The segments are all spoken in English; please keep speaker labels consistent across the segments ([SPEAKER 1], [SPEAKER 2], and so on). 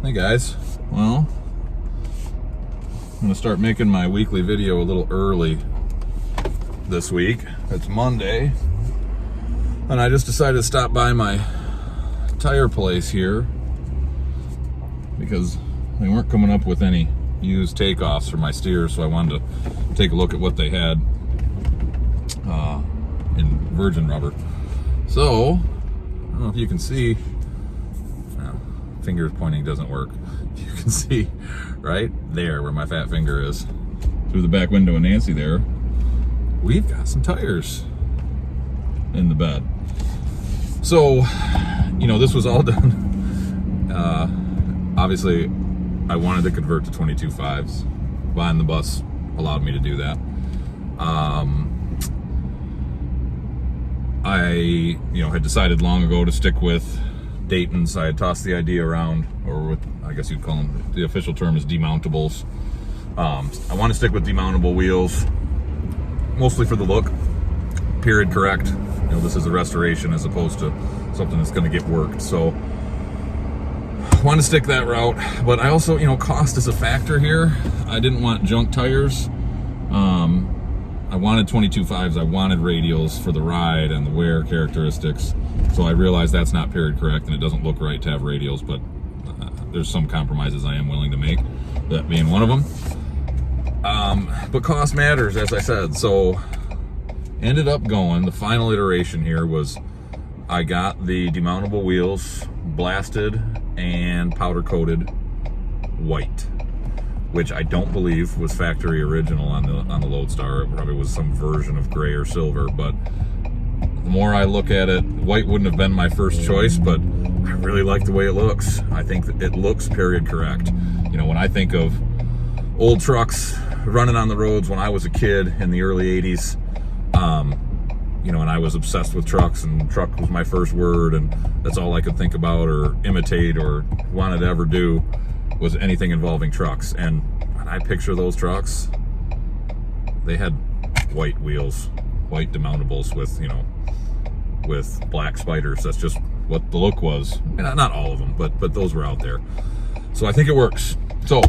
[SPEAKER 1] Hey guys, well, I'm gonna start making my weekly video a little early this week. It's Monday, and I just decided to stop by my tire place here because they weren't coming up with any used takeoffs for my steers, so I wanted to take a look at what they had in virgin rubber. So, I don't know if you can see, fingers pointing doesn't work. You can see right there where my fat finger is through the back window of Nancy there, we've got some tires in the bed. So, you know, this was all done. Obviously, I wanted to convert to 22.5s. Buying the bus allowed me to do that. I, had decided long ago to stick with Dayton's. I had tossed the idea around, or what I guess you'd call them, the official term is demountables. I want to stick with demountable wheels, mostly for the look. Period correct. This is a restoration as opposed to something that's going to get worked. So I want to stick that route, but I also, cost is a factor here. I didn't want junk tires. I wanted 22.5s. I wanted radials for the ride and the wear characteristics. So I realized that's not period correct, and it doesn't look right to have radials, but there's some compromises I am willing to make, that being one of them. But cost matters, as I said. So ended up going, the final iteration here was I got the demountable wheels blasted and powder coated white, which I don't believe was factory original on the Loadstar. It probably was some version of gray or silver, but the more I look at it, white wouldn't have been my first choice, but I really like the way it looks. I think that it looks period correct. When I think of old trucks running on the roads when I was a kid in the early 80s, and I was obsessed with trucks, and truck was my first word, and that's all I could think about or imitate or wanted to ever do was anything involving trucks. And when I picture those trucks, they had white wheels, white demountables with, with black spiders. That's just what the look was. Not all of them, but those were out there. So I think it works. So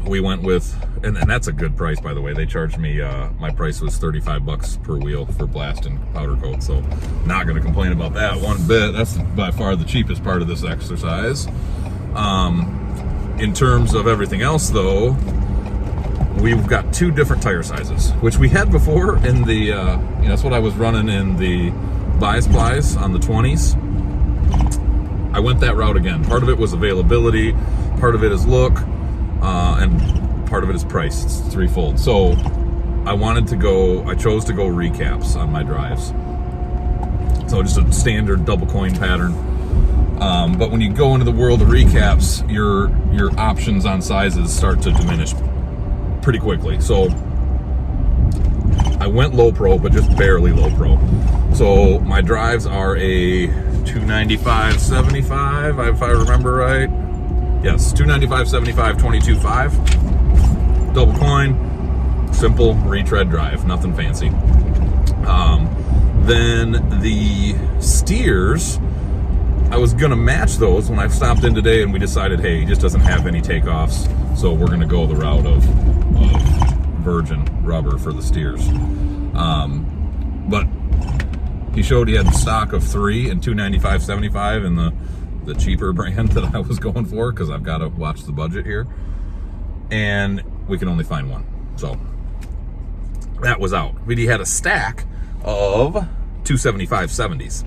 [SPEAKER 1] we went with, and that's a good price, by the way. They charged me, my price was $35 per wheel for blast and powder coat. So not going to complain about that one bit. That's by far the cheapest part of this exercise. In terms of everything else, though, we've got two different tire sizes, which we had before in the, that's what I was running in the Bi-Splice on the 20s. I went that route again. Part of it was availability, part of it is look, and part of it is price. It's threefold. So I chose to go recaps on my drives. So just a standard double coin pattern. But when you go into the world of recaps, your options on sizes start to diminish pretty quickly. So I went low pro, but just barely low pro. So my drives are a 295/75, if I remember right. Yes, 295/75 22.5, double coin, simple retread drive, nothing fancy. Then the steers, I was gonna match those when I stopped in today, and we decided, hey, he just doesn't have any takeoffs, so we're gonna go the route of virgin rubber for the steers. But he showed he had stock of 3 and 295/75 in the cheaper brand that I was going for, because I've got to watch the budget here, and we can only find one. So that was out. But he had a stack of 275/70s.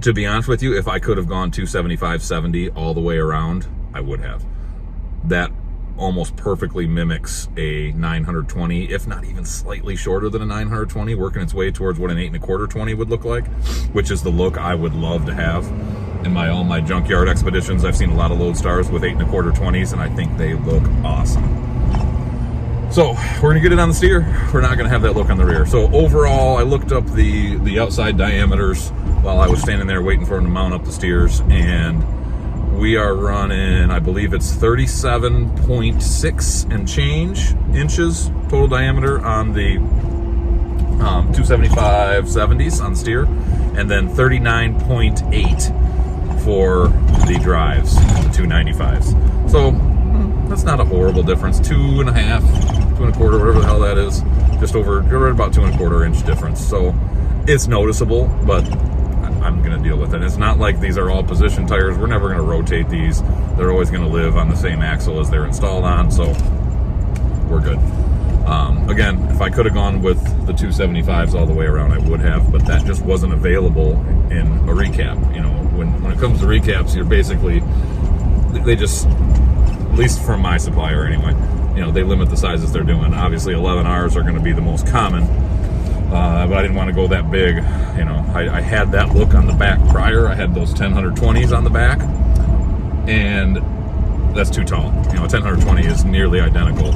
[SPEAKER 1] To be honest with you, if I could have gone 275/70 all the way around, I would have. That almost perfectly mimics a 920, if not even slightly shorter than a 920, working its way towards what an 8 1/4 20 would look like, which is the look I would love to have. In all my junkyard expeditions, I've seen a lot of Loadstars with 8 1/4 20s, and I think they look awesome. So we're gonna get it on the steer. We're not gonna have that look on the rear. So overall, I looked up the outside diameters while I was standing there waiting for him to mount up the steers, and we are running, I believe it's 37.6 and change inches total diameter on the 275/70s on the steer, and then 39.8 for the drives, the 295s. So that's not a horrible difference. 2.5, 2.25, whatever the hell that is. Just over, you're right about 2.25 inch difference. So it's noticeable, but I'm going to deal with it. It's not like these are all position tires. We're never going to rotate these. They're always going to live on the same axle as they're installed on, so we're good. Again, if I could have gone with the 275s all the way around, I would have, but that just wasn't available in a recap. You know, when it comes to recaps, you're basically, they just, at least from my supplier anyway, you know, they limit the sizes they're doing. Obviously 11Rs are going to be the most common, but I didn't want to go that big. You know, I had that look on the back prior. I had those 10120s on the back, and that's too tall. You know, a 10120 is nearly identical,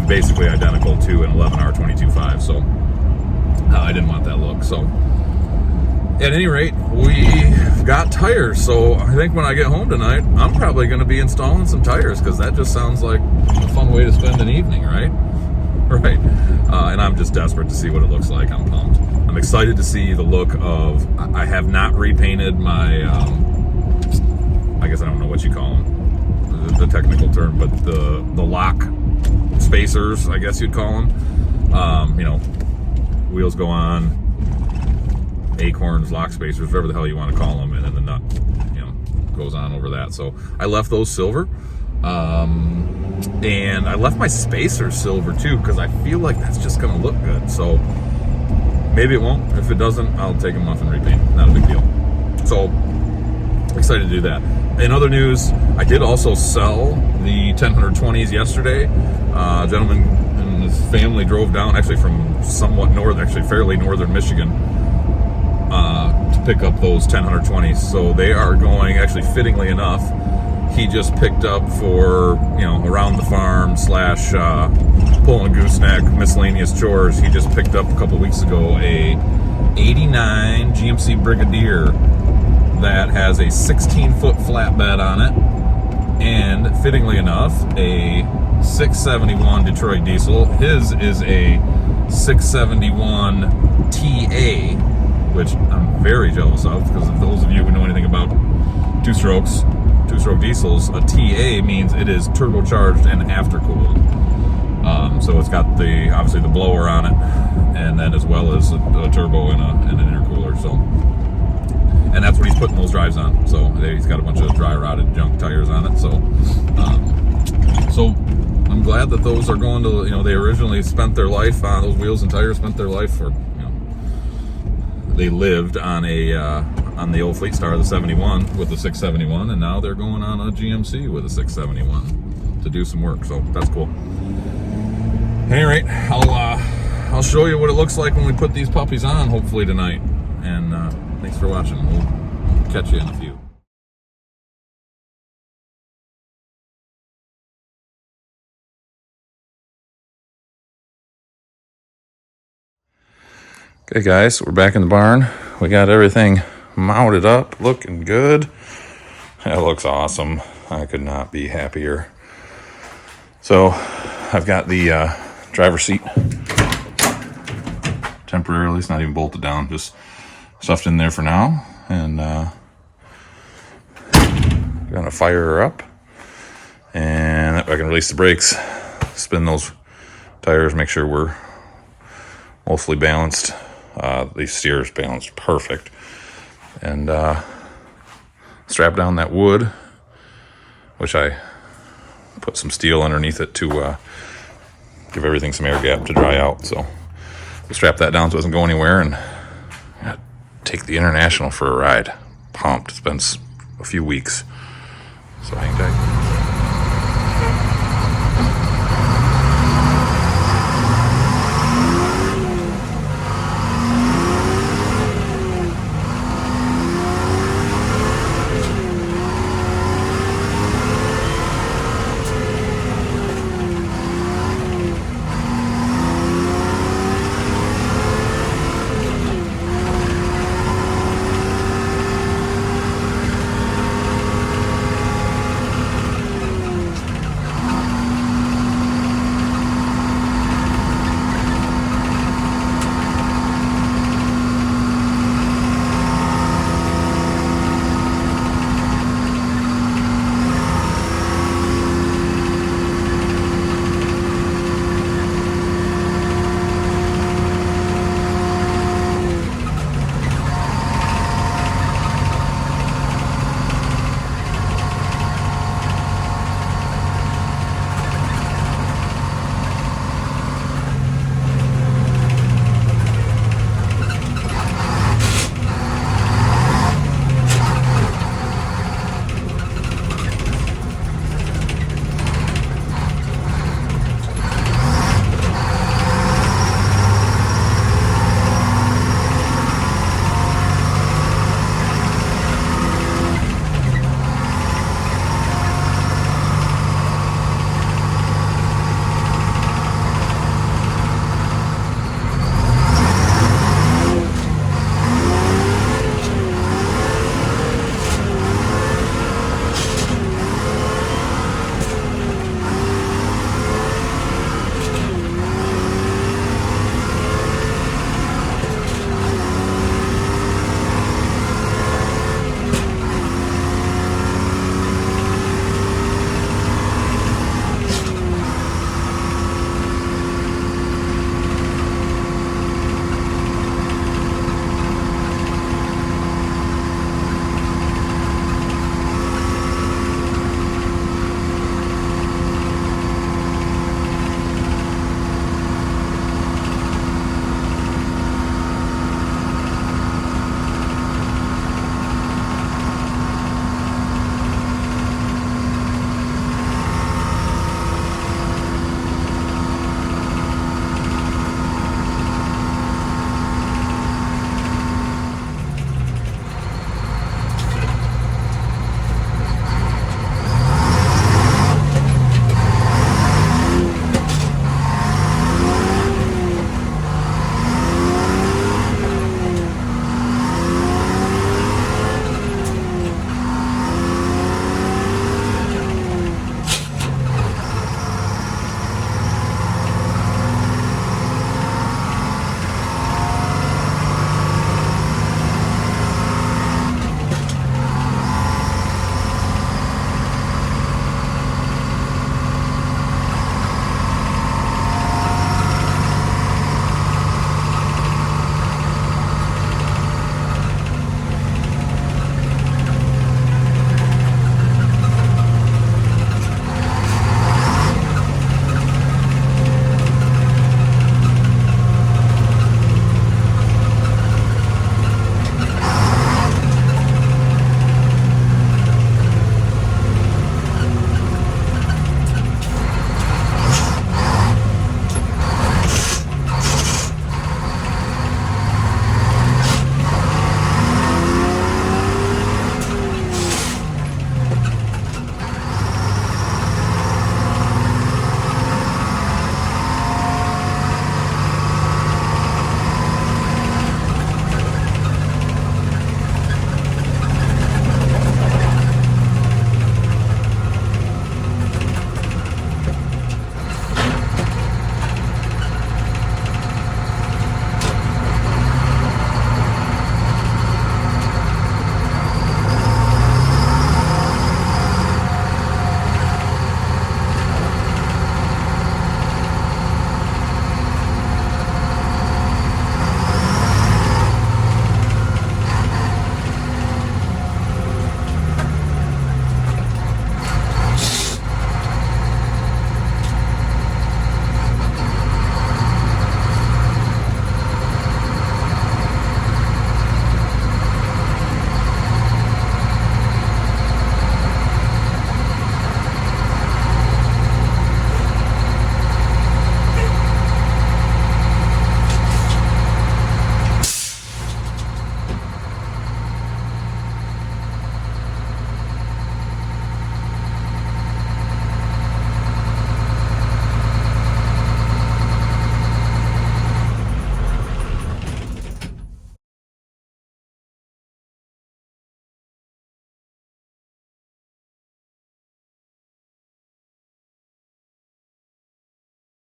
[SPEAKER 1] basically identical to an 11R 22.5, so I didn't want that look. So at any rate, we've got tires, so I think when I get home tonight, I'm probably going to be installing some tires, because that just sounds like a fun way to spend an evening, right? Right. And I'm just desperate to see what it looks like. I'm pumped. I'm excited to see the look of, I have not repainted my, I guess I don't know what you call them, the technical term, but the lock spacers, I guess you'd call them. You know, wheels go on, acorns, lock spacers, whatever the hell you want to call them, and then the nut, you know, goes on over that. So I left those silver. And I left my spacers silver too, because I feel like that's just going to look good. So maybe it won't. If it doesn't, I'll take them off and repaint. Not a big deal. So excited to do that. In other news, I did also sell the 10120s yesterday. A gentleman and his family drove down, actually from somewhat northern, actually fairly northern Michigan, to pick up those 10120s. So they are going, actually fittingly enough, he just picked up for, you know, around the farm / pulling a gooseneck, miscellaneous chores. He just picked up a couple weeks ago a 89 GMC Brigadier that has a 16-foot flatbed on it, and fittingly enough, a 671 Detroit diesel. His is a 671 TA, which I'm very jealous of, because if those of you who know anything about two-stroke diesels, a TA means it is turbocharged and aftercooled. So it's got the, obviously the blower on it, and then as well as a turbo and an intercooler. So, and that's what he's putting those drives on. So he's got a bunch of dry rotted junk tires on it. So, so I'm glad that those are going to, you know, they originally spent their life on those wheels and tires, spent their life for, you know, they lived on a on the old Fleet Star, the 71 with the 671, and now they're going on a GMC with a 671 to do some work. So that's cool. At any rate, I'll show you what it looks like when we put these puppies on, hopefully tonight. And thanks for watching. We'll catch you in a few. Okay guys, we're back in the barn. We got everything mounted up, looking good. That looks awesome. I could not be happier. So I've got the driver's seat temporarily. It's not even bolted down, just stuffed in there for now. And gonna fire her up, and I can release the brakes, spin those tires, make sure we're mostly balanced. The steer's balanced perfect, and strap down that wood, which I put some steel underneath it to give everything some air gap to dry out. So we'll strap that down so it doesn't go anywhere, and take the International for a ride. Pumped. It's been a few weeks, so hang tight.